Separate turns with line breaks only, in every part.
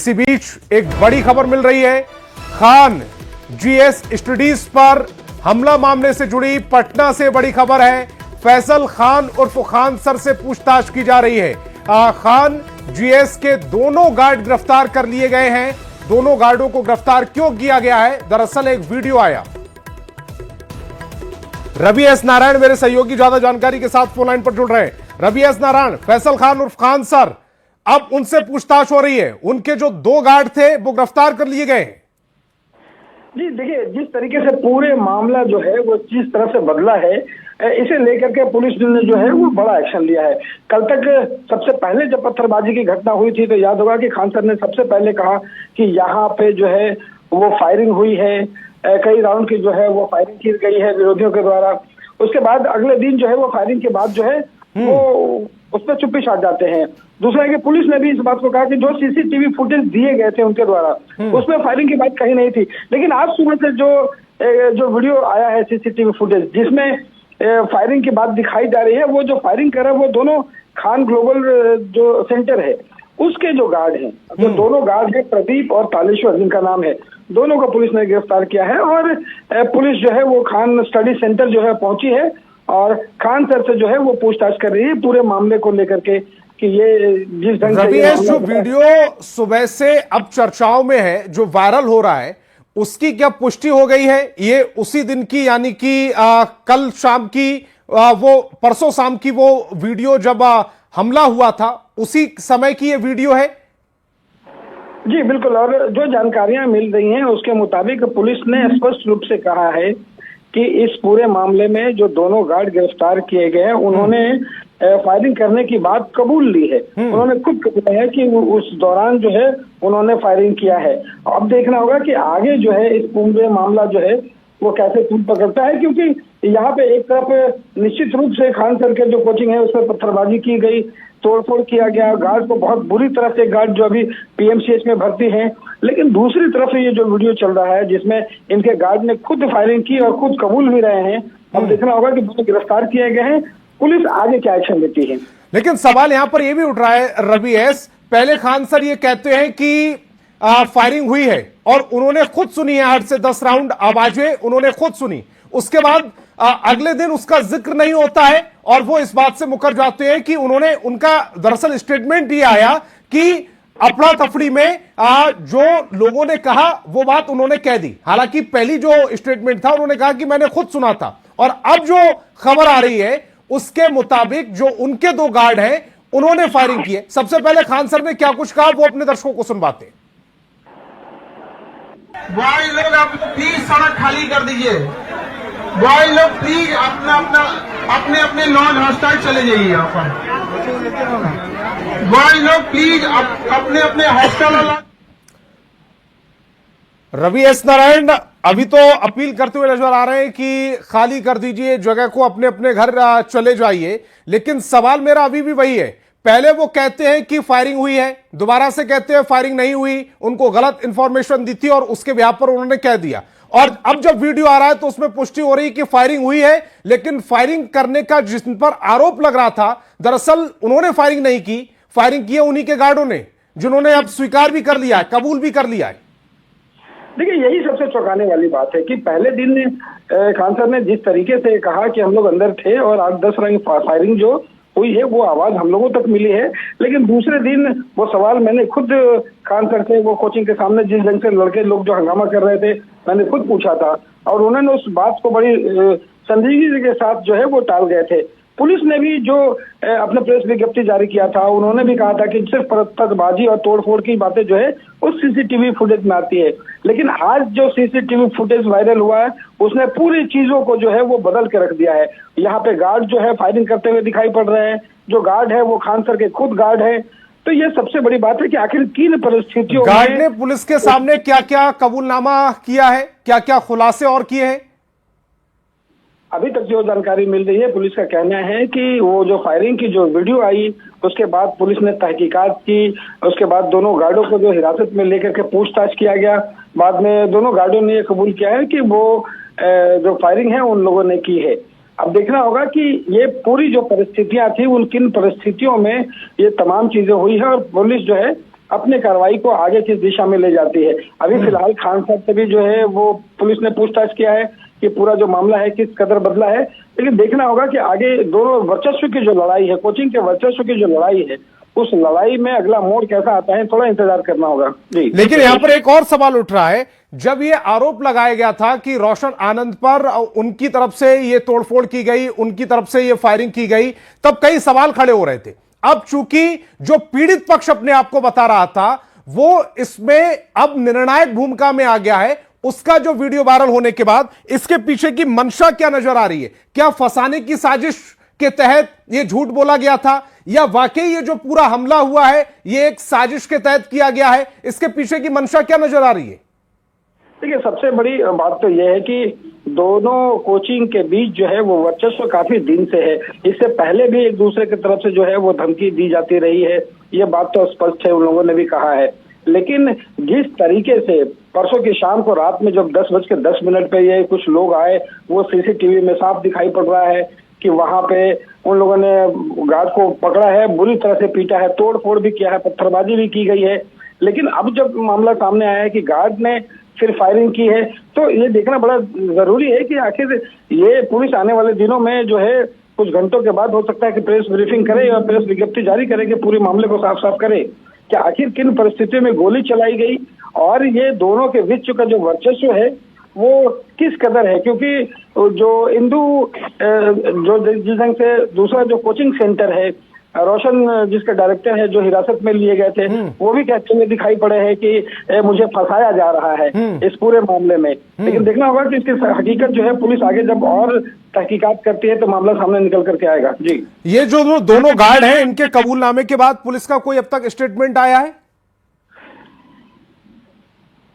इसी बीच एक बड़ी खबर मिल रही है। खान जीएस स्टडीज पर हमला मामले से जुड़ी पटना से बड़ी खबर है। फैसल खान उर्फ खान सर से पूछताछ की जा रही है। खान जीएस के दोनों गार्ड गिरफ्तार कर लिए गए हैं। दोनों गार्डों को गिरफ्तार क्यों किया गया है? दरअसल एक वीडियो आया। रवि एस नारायण मेरे सहयोगी ज्यादा जानकारी के साथ फोन लाइन पर जुड़ रहे हैं। रवि एस नारायण, फैसल खान उर्फ खान सर, अब उनसे पूछताछ हो रही है। उनके जो दो गार्ड थे वो गिरफ्तार कर लिए गए।
जी देखिए, जिस तरीके से पूरे मामला जो है वो जिस तरह से बदला है, इसे लेकर के पुलिस ने जो है वो बड़ा एक्शन लिया है। कल तक सबसे पहले जब पत्थरबाजी की घटना हुई थी तो याद होगा कि खान सर ने सबसे पहले कहा कि यहाँ पे जो है वो फायरिंग हुई है, कई राउंड की जो है वो फायरिंग की गई है विरोधियों के द्वारा। उसके बाद अगले दिन जो है वो फायरिंग के बाद जो है वो उसमें चुप्पी छा जाते हैं। दूसरा है कि पुलिस ने भी इस बात को कहा कि जो सीसीटीवी फुटेज दिए गए थे उनके द्वारा उसमें फायरिंग की बात कही नहीं थी। लेकिन आज सुबह से जो वीडियो आया है सीसीटीवी फुटेज जिसमें फायरिंग की बात दिखाई जा रही है, वो जो फायरिंग कर रहे हैं वो दोनों खान ग्लोबल जो सेंटर है उसके जो गार्ड हैं, जो दोनों गार्ड हैं प्रदीप और तालेश्वर जिनका नाम है, दोनों को पुलिस ने गिरफ्तार किया है। और पुलिस जो है वो खान स्टडी सेंटर जो है पहुंची है और खान सर से जो है वो पूछताछ कर रही है पूरे मामले को लेकर के कि ये जिस ढंग से
जो वीडियो सुबह से अब चर्चाओं में है, जो वायरल हो रहा है, उसकी क्या पुष्टि हो गई है? ये उसी दिन की यानी कि कल शाम की वो परसों शाम की वो वीडियो जब हमला हुआ था उसी समय की ये वीडियो है?
जी बिल्कुल। और जो जानकारियां मिल रही हैं उसके मुताबिक पुलिस ने स्पष्ट रूप से कहा है कि इस पूरे मामले में जो दोनों गार्ड गिरफ्तार किए गए हैं उन्होंने फायरिंग करने की बात कबूल ली है। उन्होंने खुद कहा है कि उस दौरान जो है उन्होंने फायरिंग किया है। अब देखना होगा कि आगे जो है इस पूरे मामला जो है वो कैसे तूल पकड़ता है, क्योंकि यहाँ पे एक तरफ निश्चित रूप से खान सर के जो कोचिंग है उस पर पत्थरबाजी की गई, तोड़फोड़ किया गया, गार्ड को बहुत बुरी तरह से गार्ड जो अभी पीएमसीएच में भर्ती हैं। लेकिन दूसरी तरफ ये जो वीडियो चल रहा है जिसमें इनके गार्ड ने खुद फायरिंग की और खुद कबूल भी रहे हैं, अब देखना होगा कि दोनों गिरफ्तार किए गए हैं, पुलिस आगे क्या एक्शन लेती है।
लेकिन सवाल यहां पर यह भी उठ रहा है रवि एस, पहले खान सर ये कहते हैं कि फायरिंग हुई है और उन्होंने खुद सुनी है 8 से 10 राउंड आवाजें उन्होंने खुद सुनी। उसके बाद अगले दिन उसका जिक्र नहीं होता है और वो इस बात से मुकर जाते हैं कि उनका दरअसल स्टेटमेंट ये आया कि अफड़ा तफड़ी में जो लोगों ने कहा वो बात उन्होंने कह दी। हालांकि पहली जो स्टेटमेंट था उन्होंने कहा कि मैंने खुद सुना था, और अब जो खबर आ रही है उसके मुताबिक जो उनके दो गार्ड हैं उन्होंने फायरिंग की है। सबसे पहले खान सर ने क्या कुछ कहा वो अपने दर्शकों को सुनवाते हैं।
भाई लोग आप प्लीज सड़क खाली कर दीजिए। भाई लोग प्लीज अपने अपने नॉन हॉस्टाइल चले जाइए। यहाँ पर भाई लोग प्लीज अपने अपने हॉस्टल।
रवि एस नारायण अभी तो अपील करते हुए नजर आ रहे हैं कि खाली कर दीजिए जगह को, अपने अपने घर चले जाइए। लेकिन सवाल मेरा अभी भी वही है, पहले वो कहते हैं कि फायरिंग हुई है, दोबारा से कहते हैं फायरिंग नहीं हुई, उनको गलत इंफॉर्मेशन दी थी और उसके ब्याह पर उन्होंने कह दिया। और अब जब वीडियो आ रहा है तो उसमें पुष्टि हो रही कि फायरिंग हुई है, लेकिन फायरिंग करने का जिन पर आरोप लग रहा था दरअसल उन्होंने फायरिंग नहीं की, फायरिंग की है उन्हीं के गार्डों ने, जिन्होंने अब स्वीकार भी कर लिया है, कबूल भी कर लिया है।
देखिए, यही सबसे चौंकाने वाली बात है कि पहले दिन खान सर ने जिस तरीके से कहा कि हम लोग अंदर थे और 8-10 राउंड फायरिंग जो हुई है वो आवाज हम लोगों तक मिली है, लेकिन दूसरे दिन वो सवाल मैंने खुद खान सर से वो कोचिंग के सामने जिस ढंग से लड़के लोग जो हंगामा कर रहे थे मैंने खुद पूछा था और उन्होंने उस बात को बड़ी संजीदगी के साथ जो है वो टाल गए थे। पुलिस ने भी जो अपने प्रेस विज्ञप्ति जारी किया था उन्होंने भी कहा था कि सिर्फ पत्थरबाजी और तोड़फोड़ की बातें जो है उस सीसीटीवी फुटेज में आती है। लेकिन आज जो सीसीटीवी फुटेज वायरल हुआ है उसने पूरी चीजों को जो है वो बदल के रख दिया है। यहाँ पे गार्ड जो है फायरिंग करते हुए दिखाई पड़ रहे हैं, जो गार्ड है वो खान सर के खुद गार्ड है। तो ये सबसे बड़ी बात है कि आखिर किन परिस्थितियों में
गार्ड ने पुलिस के सामने क्या क्या कबूलनामा किया है, क्या क्या खुलासे और किए हैं?
अभी तक जो जानकारी मिल रही है पुलिस का कहना है कि वो जो फायरिंग की जो वीडियो आई उसके बाद पुलिस ने तहकीकात की, उसके बाद दोनों गार्डों को जो हिरासत में लेकर के पूछताछ किया गया। बाद में दोनों गार्डों ने ये कबूल किया है कि वो जो फायरिंग है उन लोगों ने की है। अब देखना होगा कि ये पूरी जो परिस्थितियां थी उन किन परिस्थितियों में ये तमाम चीजें हुई है और पुलिस जो है अपने कार्रवाई को आगे किस दिशा में ले जाती है। अभी फिलहाल खान साहब से भी जो है वो पुलिस ने पूछताछ किया है कि पूरा जो मामला है किस कदर बदला है, लेकिन देखना होगा कि आगे दोनों वर्चस्व की जो लड़ाई है, कोचिंग के वर्चस्व की जो लड़ाई है, उस लड़ाई में अगला मोड़ कैसा आता है, थोड़ा इंतजार करना होगा जी।
लेकिन यहां पर एक और सवाल उठ रहा है, जब ये आरोप लगाया गया था कि रोशन आनंद पर उनकी तरफ से ये तोड़फोड़ की गई, उनकी तरफ से ये फायरिंग की गई, तब कई सवाल खड़े हो रहे थे। अब चूंकि जो पीड़ित पक्ष अपने आप को बता रहा था वो इसमें अब निर्णायक भूमिका में आ गया है, उसका जो वीडियो वायरल होने के बाद इसके पीछे की मंशा क्या नजर आ रही है? क्या फंसाने की साजिश के तहत ये झूठ बोला गया था, या वाकई ये जो पूरा हमला हुआ है ये एक साजिश के तहत किया गया है? इसके पीछे की मंशा क्या नजर आ रही है?
देखिए, सबसे बड़ी बात तो यह है कि दोनों कोचिंग के बीच जो है वो वर्चस्व काफी दिन से है। इससे पहले भी एक दूसरे की तरफ से जो है वो धमकी दी जाती रही है, ये बात तो स्पष्ट है, उन लोगों ने भी कहा है। लेकिन जिस तरीके से परसों की शाम को रात में जब 10:10 पे ये कुछ लोग आए, वो सीसीटीवी में साफ दिखाई पड़ रहा है कि वहां पे उन लोगों ने गार्ड को पकड़ा है, बुरी तरह से पीटा है, तोड़ फोड़ भी किया है, पत्थरबाजी भी की गई है। लेकिन अब जब मामला सामने आया है कि गार्ड ने फिर फायरिंग की है, तो ये देखना बड़ा जरूरी है कि आखिर ये पुलिस आने वाले दिनों में जो है कुछ घंटों के बाद हो सकता है कि प्रेस ब्रीफिंग करे और प्रेस विज्ञप्ति जारी करे कि पूरे मामले को साफ साफ करे कि आखिर किन परिस्थितियों में गोली चलाई गई और ये दोनों के बीच का जो वर्चस्व है वो किस कदर है। क्योंकि जो इंदू जो जिस ढंग से दूसरा जो कोचिंग सेंटर है, रोशन जिसका डायरेक्टर है, जो हिरासत में लिए गए थे, वो भी कहते हुए दिखाई पड़े हैं कि मुझे फंसाया जा रहा है इस पूरे मामले में। लेकिन देखना होगा कि इसकी हकीकत जो है पुलिस आगे जब और तहकीकात करती है तो मामला सामने निकल करके आएगा जी।
ये जो दोनों गार्ड हैं, इनके कबूलनामे के बाद पुलिस का कोई अब तक स्टेटमेंट आया है?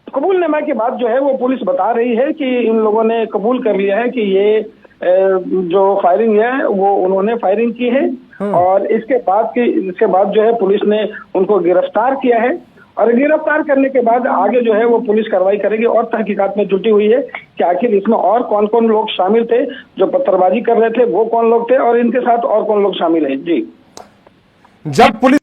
कबूलनामा के बाद जो है वो पुलिस बता रही है कि इन लोगों ने कबूल कर लिया है कि ये जो फायरिंग है वो उन्होंने फायरिंग की है, और इसके बाद जो है पुलिस ने उनको गिरफ्तार किया है, और गिरफ्तार करने के बाद आगे जो है वो पुलिस कार्रवाई करेगी और तहकीकात में जुटी हुई है कि आखिर इसमें और कौन कौन लोग शामिल थे, जो पत्थरबाजी कर रहे थे वो कौन लोग थे, और इनके साथ और कौन लोग शामिल हैं जी।
जब पुलिस